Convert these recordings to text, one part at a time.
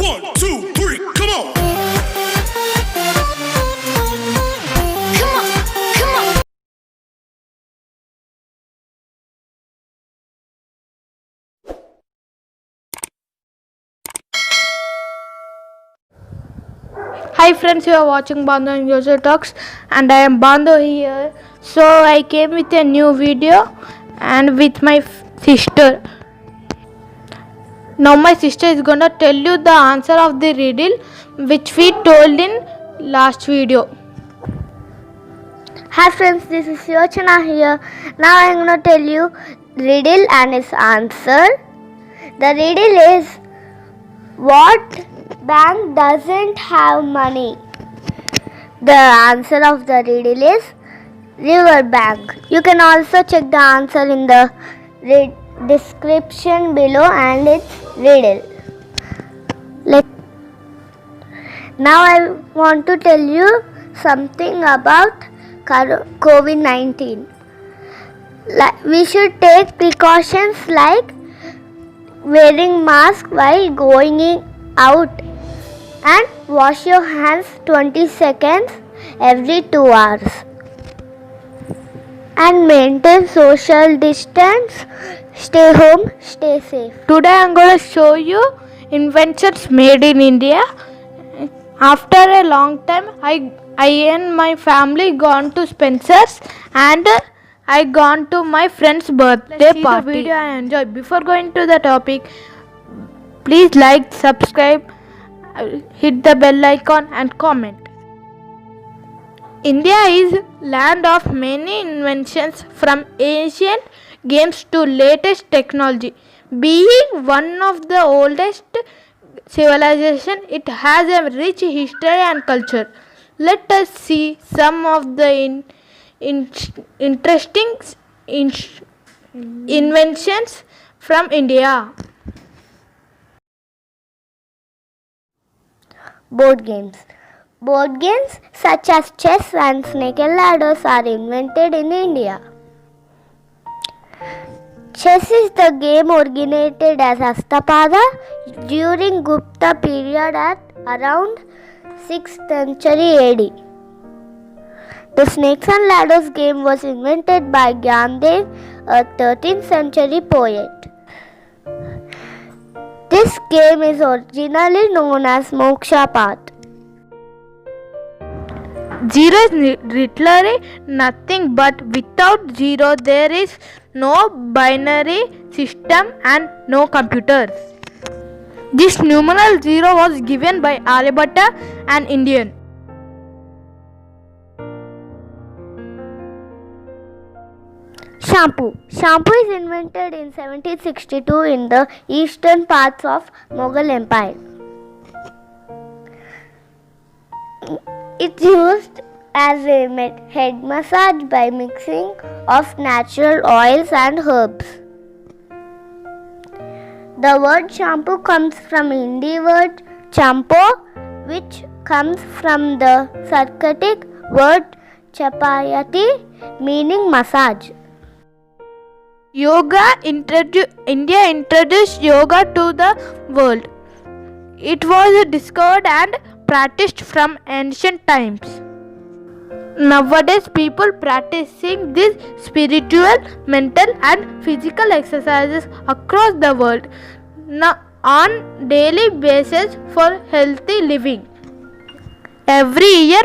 1, 2, 3, come on! Hi friends, you are watching BHANDAV and User Talks, and I am BHANDAV here. So I came with a new video and with my sister. Now my sister is gonna tell you the answer of the riddle which we told in last video. Hi friends, this is YOCHANA here. Now I am gonna tell you riddle and its answer. The riddle is, what bank doesn't have money? The answer of the riddle is River Bank. You can also check the answer in the description below and its riddle. Now I want to tell you something about COVID-19. We should take precautions like wearing mask while going out and wash your hands 20 seconds every 2 hours and maintain social distance. Stay home, stay safe. Today I am going to show you inventions made in India. After a long time I and my family gone to Spencer's and I gone to my friend's birthday party. The video I enjoy. Before going to the topic, please like, subscribe, hit the bell icon and comment. India is land of many inventions, from ancient games to latest technology. Being one of the oldest civilization, it has a rich history and culture. Let us see some of the interesting inventions from India. Board games. Board games such as chess and snake and ladders are invented in India. Chess is the game originated as Ashtapada during Gupta period at around 6th century AD. The snakes and ladders game was invented by BHANDAV, a 13th century poet. This game is originally known as Moksha Path. Zero is literally nothing, but without zero there is no binary system and no computers. This numeral zero was given by Aryabhatta, an Indian. Shampoo. Shampoo is invented in 1762 in the eastern parts of Mughal Empire. It's used as a head massage by mixing of natural oils and herbs. The word shampoo comes from Hindi word champo, which comes from the Sanskrit word chapayati, meaning massage. India introduced yoga to the world. It was discovered and practiced from ancient times. Nowadays, people practicing these spiritual, mental and physical exercises across the world on daily basis for healthy living. Every year,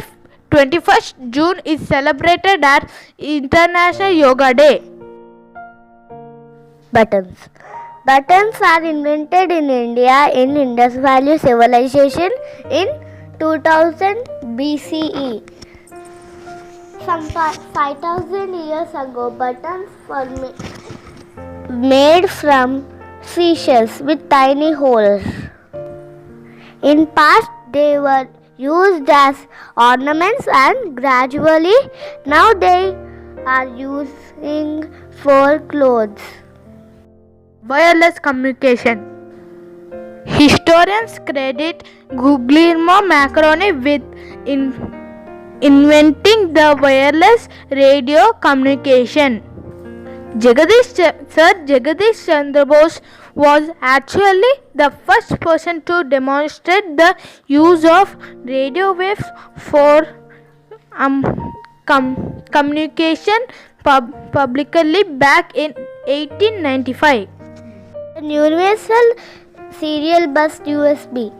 21st June is celebrated as International Yoga Day. Buttons. Buttons are invented in India in Indus Valley civilization in 2000 BCE. Some 5,000 years ago, buttons were made from seashells with tiny holes. In past, they were used as ornaments and gradually now they are using for clothes. Wireless communication. Historians credit Guglielmo Marconi with inventing the wireless radio communication. Sir Jagadish Chandra Bose was actually the first person to demonstrate the use of radio waves for communication publicly back in 1895. The Universal Serial Bus USB.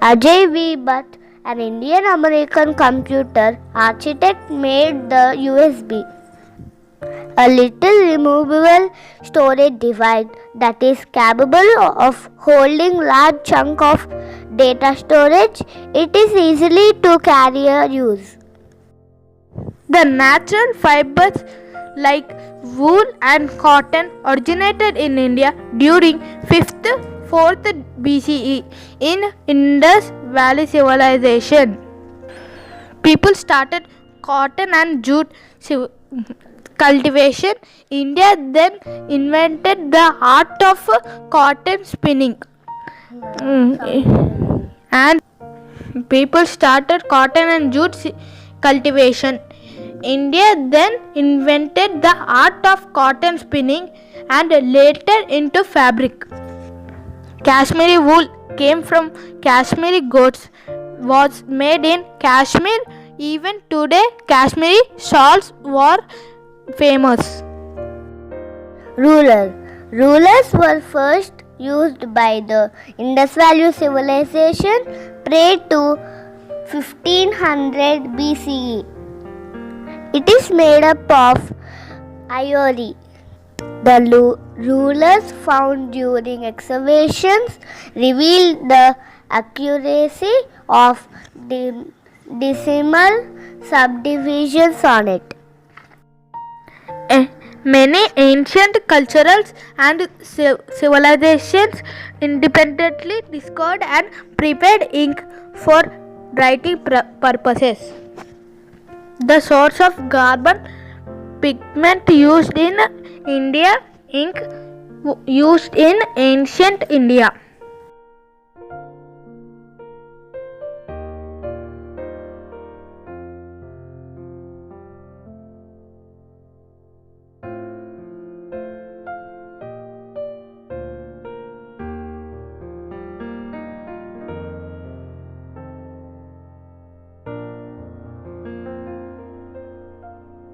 Ajay V. Bhatt, an Indian-American computer architect, made the USB, a little removable storage device that is capable of holding large chunk of data storage. It is easily to carry or use. The natural fibers like wool and cotton originated in India during 5th 4th BCE in Indus Valley civilization. People started cotton and jute cultivation. India then invented the art of cotton spinning. And people started cotton and jute cultivation. India then invented the art of cotton spinning and later into fabric. Kashmiri wool came from Kashmiri goats, was made in Kashmir. Even today, Kashmiri shawls were famous. Rulers were first used by the Indus Valley civilization prior to 1500 BCE. It is made up of ivory. The rulers found during excavations revealed the accuracy of decimal subdivisions on it. Many ancient cultures and civilizations independently discovered and prepared ink for writing purposes. The source of carbon pigment used in India, ink used in ancient India.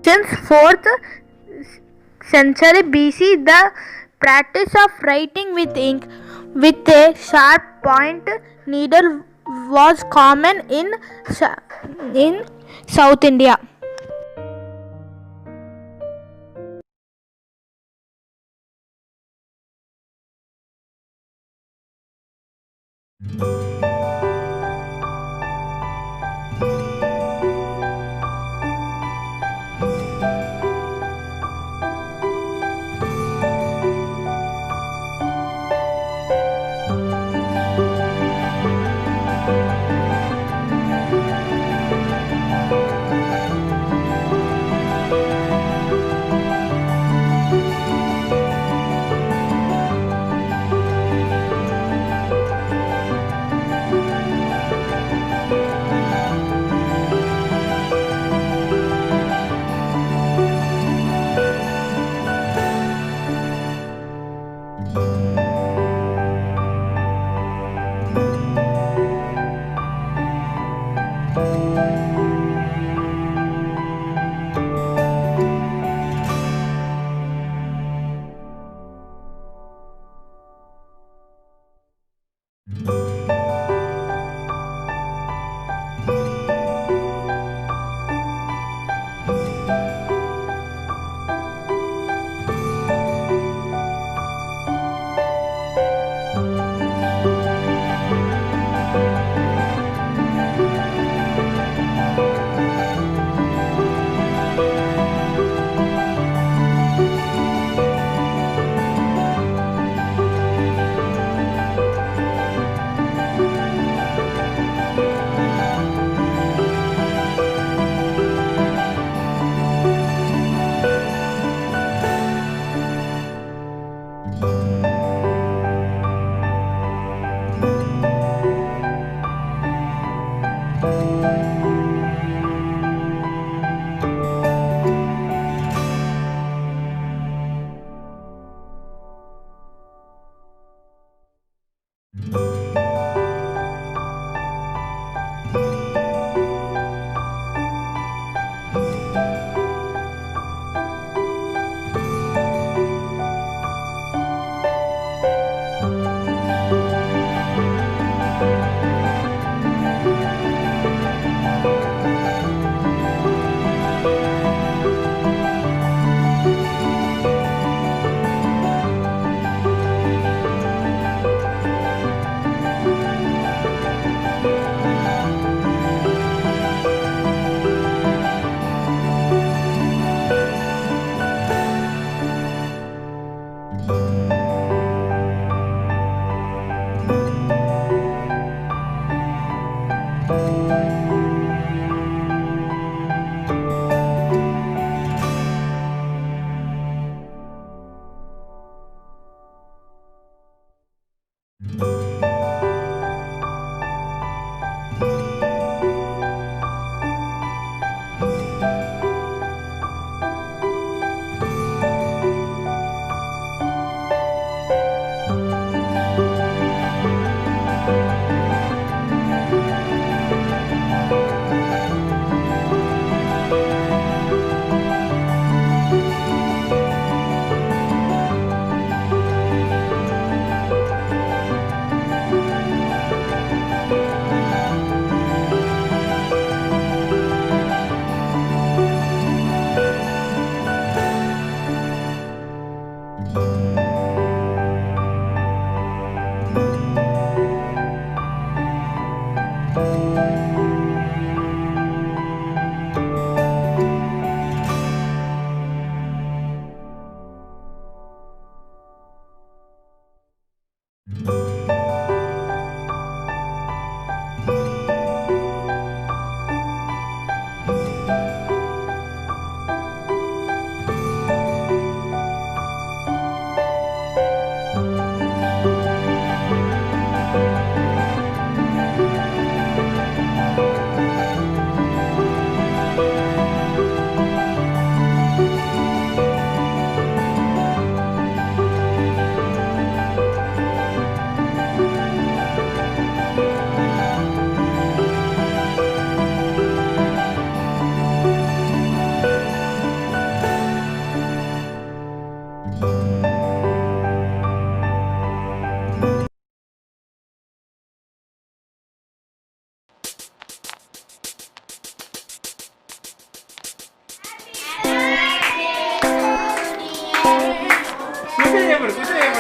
Since 4th century BC, the practice of writing with ink with a sharp point needle was common in South India.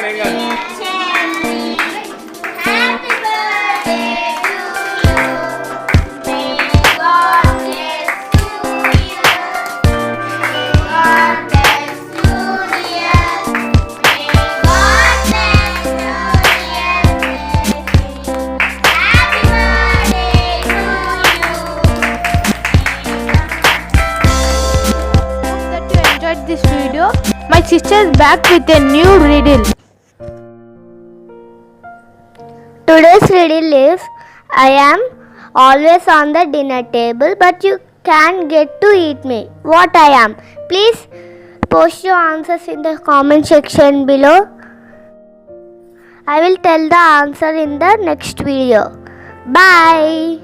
Happy birthday to you. May God bless you, dear. May God bless you, dear. May God bless you, dear. Happy birthday to you. Hope that you enjoyed this video. My sister is back with a new riddle. Today's riddle is, I am always on the dinner table, but you can't get to eat me. What I am? Please post your answers in the comment section below. I will tell the answer in the next video. Bye.